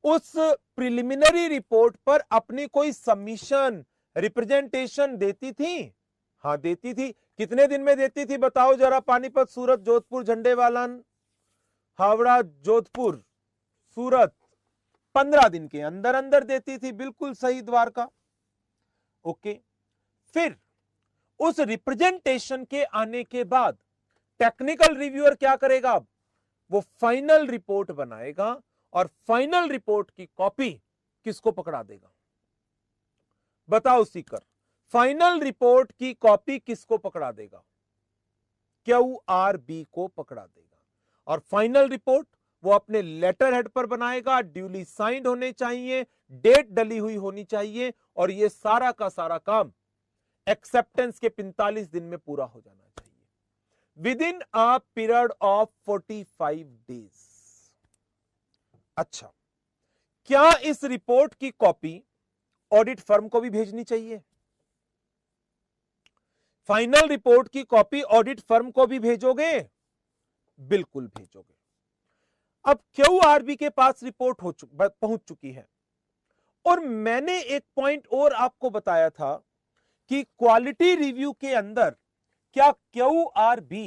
[SPEAKER 1] उस प्रिलिमिनरी रिपोर्ट पर अपनी कोई सबमिशन, रिप्रेजेंटेशन देती थी? हां देती थी. कितने दिन में देती थी बताओ जरा? पानीपत, सूरत, जोधपुर, झंडेवालान, हावड़ा, जोधपुर, सूरत 15 दिन के अंदर अंदर देती थी. बिल्कुल सही द्वारका. ओके, फिर उस रिप्रेजेंटेशन के आने के बाद टेक्निकल रिव्यूअर क्या करेगा? वो फाइनल रिपोर्ट बनाएगा और फाइनल रिपोर्ट की कॉपी किसको पकड़ा देगा? बताओ सीकर, फाइनल रिपोर्ट की कॉपी किसको पकड़ा देगा? QRB को पकड़ा देगा. और फाइनल रिपोर्ट वो अपने लेटर हेड पर बनाएगा. ड्यूली साइंड होने चाहिए, डेट डली हुई होनी चाहिए और ये सारा का सारा काम एक्सेप्टेंस के 45 दिन में पूरा हो जाना चाहिए, with in a period of 45 days. अच्छा, क्या इस रिपोर्ट की कॉपी ऑडिट फर्म को भी भेजनी चाहिए? फाइनल रिपोर्ट की कॉपी ऑडिट फर्म को भी भेजोगे? बिल्कुल भेजोगे. अब QRB के पास रिपोर्ट पहुंच चुकी है और मैंने एक पॉइंट और आपको बताया था कि क्वालिटी रिव्यू के अंदर क्या QRB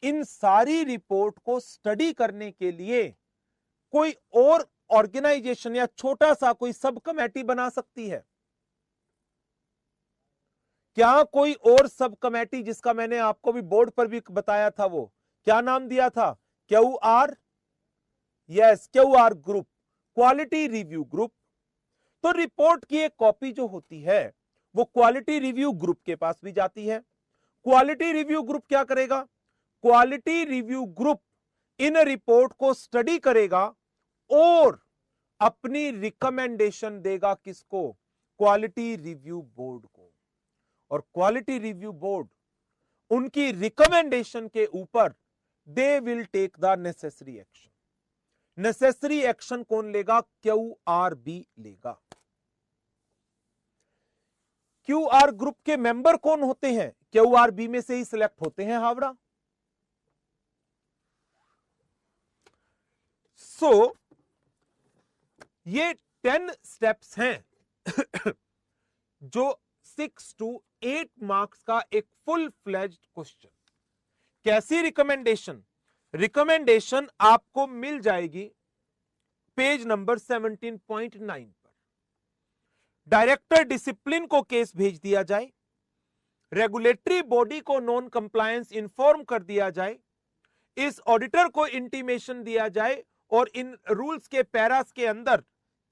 [SPEAKER 1] इन सारी रिपोर्ट को स्टडी करने के लिए कोई और ऑर्गेनाइजेशन या छोटा सा कोई सब कमेटी बना सकती है? क्या कोई और सब कमेटी, जिसका मैंने आपको भी बोर्ड पर भी बताया था, वो क्या नाम दिया था? QR, yes, QR group, quality review group. तो रिपोर्ट की एक कॉपी जो होती है वो क्वालिटी रिव्यू ग्रुप के पास भी जाती है. क्वालिटी रिव्यू ग्रुप क्या करेगा? Quality review group in report को स्टडी करेगा और अपनी रिकमेंडेशन देगा किसको? क्वालिटी रिव्यू बोर्ड को. और क्वालिटी रिव्यू बोर्ड उनकी रिकमेंडेशन के ऊपर they will take the necessary action. Necessary action कौन लेगा? QRB लेगा. QR ग्रुप के मेंबर कौन होते हैं? QRB में से ही सिलेक्ट होते हैं हावड़ा. सो ये 10 स्टेप्स हैं जो 6 to 8 मार्क्स का एक फुल फ्लेज्ड क्वेश्चन. कैसी रिकमेंडेशन? रिकमेंडेशन आपको मिल जाएगी पेज नंबर 17.9 पर डायरेक्टर डिसिप्लिन को केस भेज दिया जाए, रेगुलेटरी बॉडी को नॉन कंप्लायंस इन्फॉर्म कर दिया जाए, इस ऑडिटर को इंटीमेशन दिया जाए और इन रूल्स के पैरास के अंदर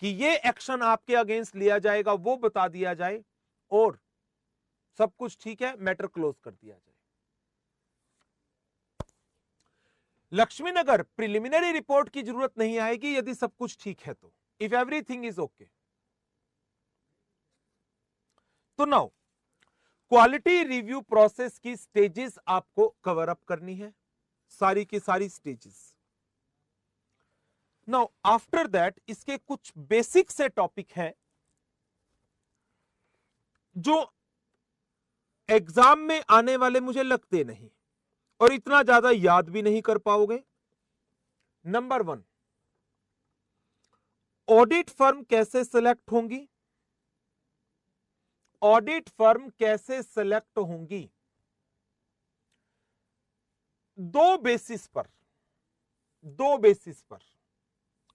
[SPEAKER 1] कि ये एक्शन आपके अगेंस्ट लिया जाएगा वो बता दिया जाए और सब कुछ ठीक है, मैटर क्लोज कर दिया जाए। लक्ष्मीनगर प्रिलिमिनरी रिपोर्ट की जरूरत नहीं आएगी यदि सब कुछ ठीक है तो, इफ एवरीथिंग इज ओके। तो नाउ क्वालिटी रिव्यू प्रोसेस की स्टेजेस आपको कवर अप करनी है, सारी की सारी स्टेजेस। नाउ आफ्टर दैट इसके कुछ बेसिक से टॉपिक हैं जो एग्जाम में आने वाले मुझे लगते नहीं और इतना ज्यादा याद भी नहीं कर पाओगे। नंबर 1, ऑडिट फर्म कैसे सिलेक्ट होंगी? ऑडिट फर्म कैसे सिलेक्ट होंगी? दो बेसिस पर।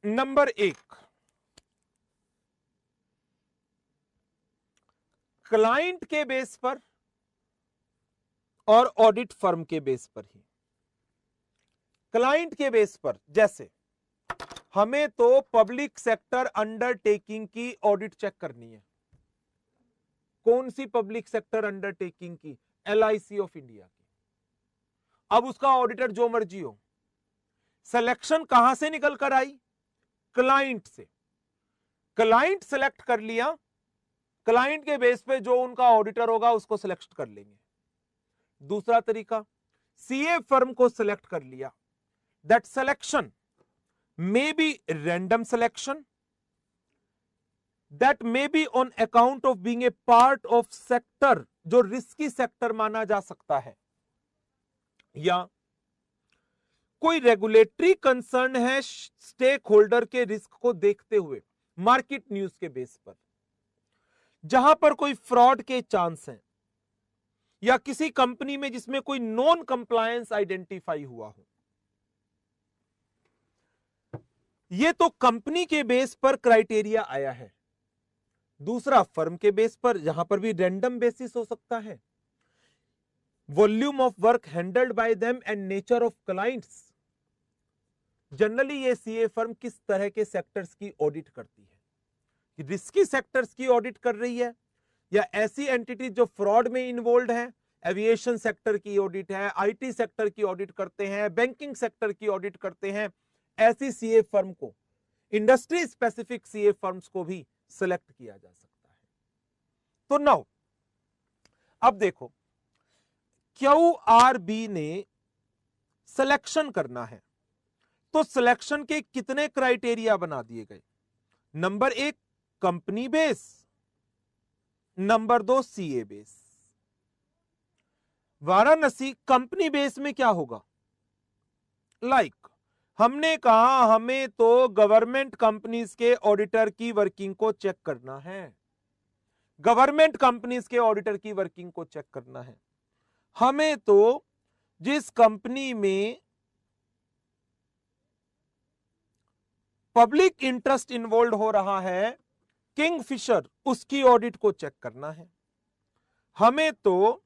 [SPEAKER 1] नंबर 1, क्लाइंट के बेस पर और ऑडिट फर्म के बेस पर ही। क्लाइंट के बेस पर, जैसे हमें तो पब्लिक सेक्टर अंडरटेकिंग की ऑडिट चेक करनी है। कौन सी पब्लिक सेक्टर अंडरटेकिंग की? LIC ऑफ इंडिया की। अब उसका ऑडिटर जो मर्जी हो, सिलेक्शन कहां से निकल कर आई? क्लाइंट से। क्लाइंट सेलेक्ट कर लिया, क्लाइंट के बेस पे जो उनका ऑडिटर होगा उसको सिलेक्ट कर लेंगे। दूसरा तरीका, CA फर्म को सिलेक्ट कर लिया, that selection may be random selection, that may be on account of being a part of sector जो रिस्की सेक्टर माना जा सकता है, या कोई रेगुलेटरी कंसर्न है स्टेक होल्डर के रिस्क को देखते हुए मार्केट न्यूज के बेस पर, जहां पर कोई फ्रॉड के चांस हैं, या किसी कंपनी में जिसमें कोई नॉन कंप्लायंस आइडेंटिफाई हुआ हो। यह तो कंपनी के बेस पर क्राइटेरिया आया है। दूसरा, फर्म के बेस पर, जहां पर भी रैंडम बेसिस हो सकता है, volume of work handled by them and nature of clients. Generally ये CA फर्म किस तरह के सेक्टर्स की ऑडिट करती है? रिस्की सेक्टर्स की ऑडिट कर रही है, या ऐसी एंटिटी जो फ्रॉड में इन्वॉल्व है? एविएशन सेक्टर की ऑडिट है, IT सेक्टर की ऑडिट करते हैं, बैंकिंग सेक्टर की ऑडिट करते हैं। ऐसी CA फर्म को, इंडस्ट्री स्पेसिफिक CA फर्म्स को भी सिलेक्ट किया जा सकता है। तो नाउ अब देखो, QRB ने सिलेक्शन करना है, तो सिलेक्शन के कितने क्राइटेरिया बना दिए गए? Number 1 company base, number 2 CA base. Varanasi company base में क्या होगा? हमने कहा हमें तो गवर्नमेंट कंपनीज के ऑडिटर की वर्किंग को चेक करना है, गवर्नमेंट कंपनीज के ऑडिटर की वर्किंग को चेक करना है। हमें तो जिस कंपनी में पब्लिक इंटरेस्ट इन्वॉल्व हो रहा है, किंगफिशर, उसकी ऑडिट को चेक करना है। हमें तो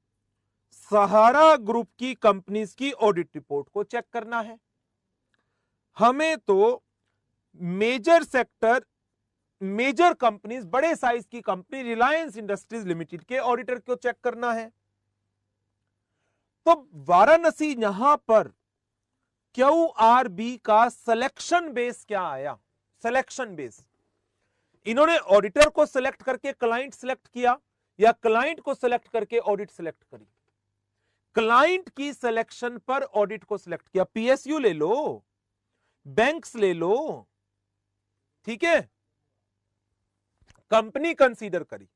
[SPEAKER 1] सहारा ग्रुप की कंपनीज की ऑडिट रिपोर्ट को चेक करना है। हमें तो मेजर सेक्टर, मेजर कंपनीज, बड़े साइज की कंपनी रिलायंस इंडस्ट्रीज लिमिटेड के ऑडिटर को चेक करना है। तो वाराणसी यहां पर QRB का सिलेक्शन बेस क्या आया? सिलेक्शन बेस, इन्होंने ऑडिटर को सिलेक्ट करके क्लाइंट सिलेक्ट किया, या क्लाइंट को सिलेक्ट करके ऑडिट सिलेक्ट करी? क्लाइंट की सिलेक्शन पर ऑडिट को सिलेक्ट किया। PSU ले लो, बैंक्स ले लो, ठीक है, कंपनी कंसीडर करी।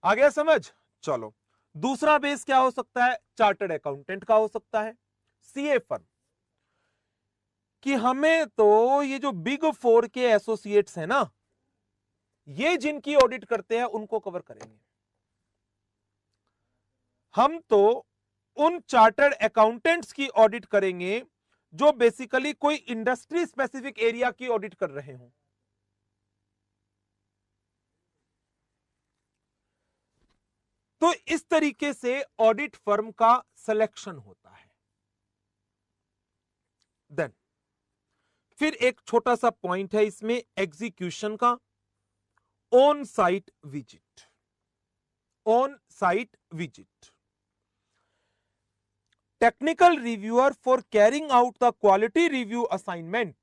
[SPEAKER 1] आ गया समझ? चलो, दूसरा बेस क्या हो सकता है? चार्टर्ड अकाउंटेंट का हो सकता है, CA फर्म, कि हमें तो ये जो बिग 4 के एसोसिएट्स हैं ना, ये जिनकी ऑडिट करते हैं उनको कवर करेंगे। हम तो उन चार्टर्ड अकाउंटेंट्स की ऑडिट करेंगे जो बेसिकली कोई इंडस्ट्री स्पेसिफिक एरिया की ऑडिट कर रहे हो। तो इस तरीके से ऑडिट फर्म का सिलेक्शन होता है। देन फिर एक छोटा सा पॉइंट है इसमें एग्जीक्यूशन का, on site visit. On site visit, technical reviewer for carrying out the quality review assignment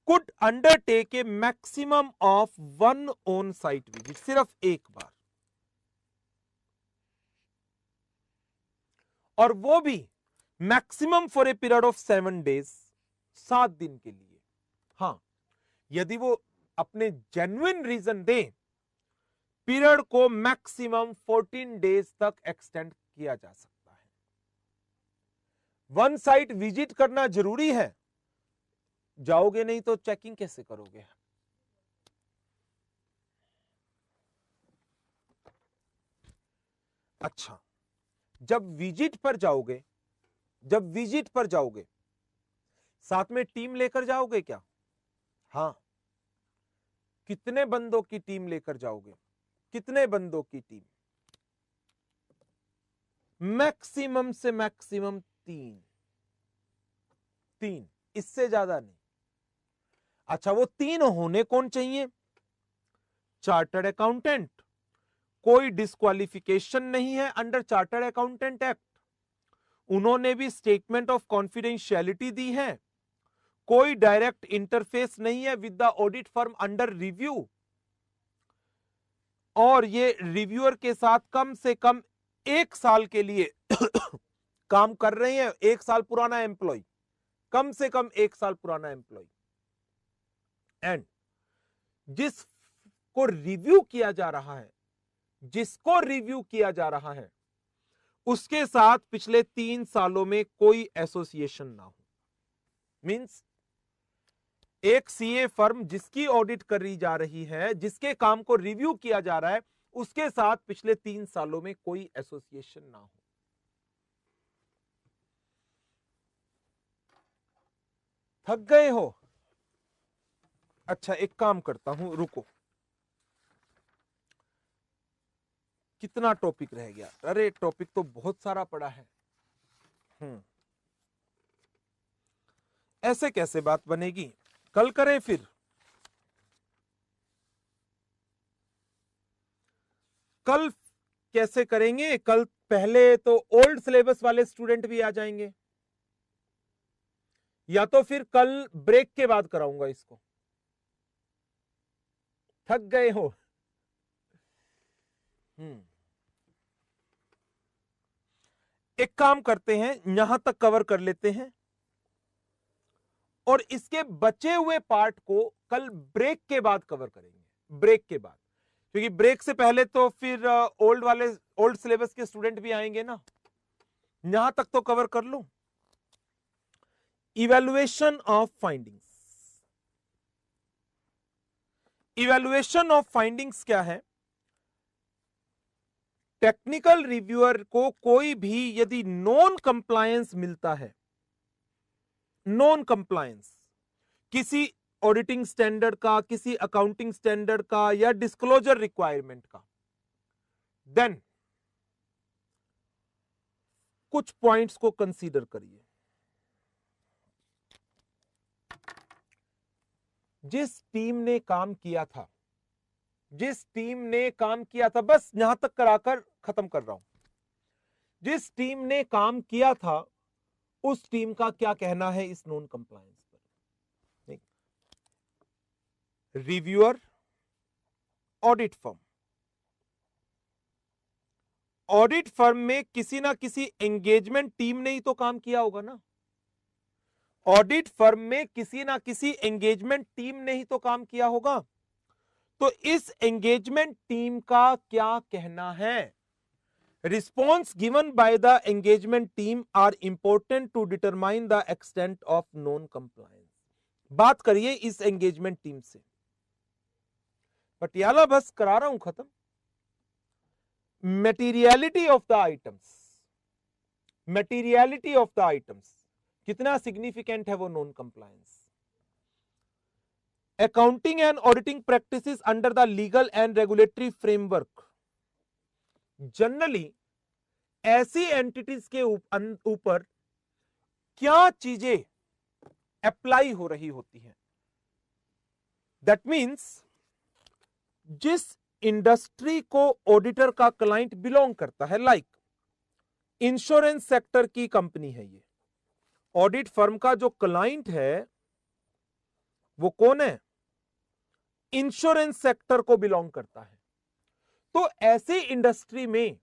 [SPEAKER 1] could undertake a maximum of 1 on site visit, सिर्फ एक बार, और वो भी maximum for a period of 7 days, 7 दिन के लिए। हां, यदि वो अपने जेन्युइन रीजन दे, पीरियड को मैक्सिमम 14 days तक एक्सटेंड किया जा सकता है। वन साइट विजिट करना जरूरी है, जाओगे नहीं तो चेकिंग कैसे करोगे? अच्छा, जब विजिट पर जाओगे, जब विजिट पर जाओगे साथ में टीम लेकर जाओगे क्या? हां। कितने बंदों की टीम लेकर जाओगे? कितने बंदों की टीम? मैक्सिमम से मैक्सिमम 3, इससे ज्यादा नहीं। अच्छा, वो 3 होने कौन चाहिए? चार्टर्ड अकाउंटेंट, कोई डिस्क्वालिफिकेशन नहीं है अंडर चार्टर्ड अकाउंटेंट एक्ट, उन्होंने भी स्टेटमेंट ऑफ कॉन्फिडेंशियलिटी दी है, कोई डायरेक्ट इंटरफेस नहीं है with the audit firm under review, और ये रिव्यूअर के साथ कम से कम 1 साल के लिए काम कर रहे हैं। 1 साल पुराना एम्प्लॉय, कम से कम 1 साल पुराना एम्प्लॉय, एंड जिसको रिव्यू किया जा रहा है, जिसको रिव्यू किया जा रहा है उसके साथ पिछले 3 सालों में कोई एसोसिएशन ना हो। मींस एक सीए फर्म जिसकी ऑडिट करी जा रही है, जिसके काम को रिव्यू किया जा रहा है, उसके साथ पिछले 3 सालों में कोई एसोसिएशन ना हो। थक गए हो? अच्छा, एक काम करता हूं, रुको, कितना टॉपिक रह गया? अरे टॉपिक तो बहुत सारा पड़ा है। ऐसे कैसे बात बनेगी? कल करें फिर? कल कैसे करेंगे? कल पहले तो ओल्ड सिलेबस वाले स्टूडेंट भी आ जाएंगे, या तो फिर कल ब्रेक के बाद कराऊंगा इसको। थक गए हो? एक काम करते हैं, यहां तक कवर कर लेते हैं और इसके बचे हुए पार्ट को कल ब्रेक के बाद कवर करेंगे। ब्रेक के बाद, क्योंकि ब्रेक से पहले तो फिर ओल्ड सिलेबस के स्टूडेंट भी आएंगे ना। यहां तक तो कवर कर लो। Evaluation of findings. Evaluation of findings क्या है? टेक्निकल रिव्यूअर को कोई भी यदि नॉन कंप्लायंस मिलता है, नॉन कंप्लायंस किसी ऑडिटिंग स्टैंडर्ड का, किसी अकाउंटिंग स्टैंडर्ड का या डिस्क्लोजर रिक्वायरमेंट का, देन कुछ पॉइंट्स को कंसीडर करिए। जिस टीम ने काम किया था, जिस टीम ने काम किया था, बस यहां तक कराकर खत्म कर रहा हूं, जिस टीम ने काम किया था उस टीम का क्या कहना है इस नॉन कंप्लायंस पर? Reviewer, audit firm, audit firm में किसी ना किसी एंगेजमेंट टीम ने ही तो काम किया होगा ना। ऑडिट फर्म में किसी ना किसी एंगेजमेंट टीम ने ही तो काम किया होगा। तो इस एंगेजमेंट टीम का क्या कहना है? Response given by the engagement team are important to determine the extent of non compliance. बात करिए इस एंगेजमेंट टीम से। पटियाला बस करा रहा हूं खत्म। Materiality of the items, materiality of the items, कितना सिग्निफिकेंट है वो non compliance. Accounting and auditing practices under the legal and regulatory framework, generally ऐसी एंटिटीज के ऊपर क्या चीजें अप्लाई हो रही होती हैं। दैट मीन्स जिस इंडस्ट्री को ऑडिटर का क्लाइंट बिलोंग करता है, लाइक इंश्योरेंस सेक्टर की कंपनी है ये, ऑडिट फर्म का जो क्लाइंट है वो कौन है, इंश्योरेंस सेक्टर को बिलोंग करता है। तो ऐसी इंडस्ट्री में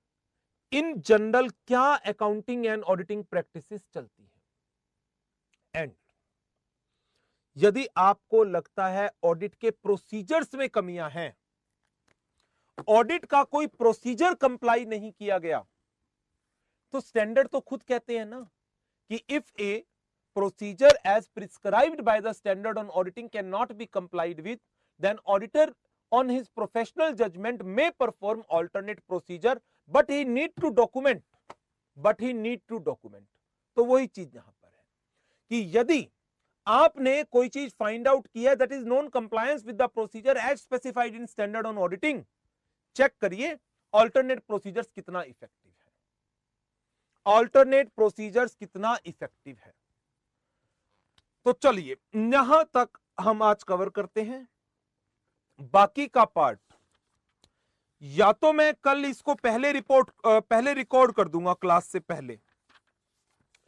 [SPEAKER 1] इन जनरल क्या अकाउंटिंग एंड ऑडिटिंग प्रैक्टिसेस चलती है। एंड यदि आपको लगता है ऑडिट के प्रोसीजर्स में कमियां हैं, ऑडिट का कोई प्रोसीजर कंप्लाई नहीं किया गया, तो स्टैंडर्ड तो खुद कहते हैं ना कि if a procedure as prescribed by the standard on auditing can not be complied with, then auditor on his professional judgment may perform alternate procedure but he need to document, तो वही चीज यहां पर है कि यदि आपने कोई चीज फाइंड आउट किया that is non compliance with the procedure as specified in standard on auditing, check करिए ऑल्टरनेट प्रोसीजर्स कितना इफेक्टिव है, ऑल्टरनेट प्रोसीजर्स कितना इफेक्टिव है। तो चलिए यहां तक हम आज कवर करते हैं। बाकी का पार्ट या तो मैं कल इसको पहले रिकॉर्ड कर दूंगा क्लास से पहले,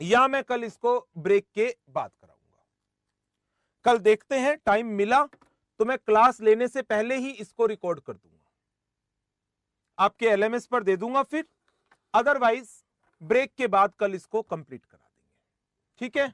[SPEAKER 1] या मैं कल इसको ब्रेक के बाद कराऊंगा। कल देखते हैं, टाइम मिला तो मैं क्लास लेने से पहले ही इसको रिकॉर्ड कर दूंगा, आपके एलएमएस पर दे दूंगा, फिर अदरवाइज ब्रेक के बाद कल इसको कंप्लीट करा देंगे। ठीक है।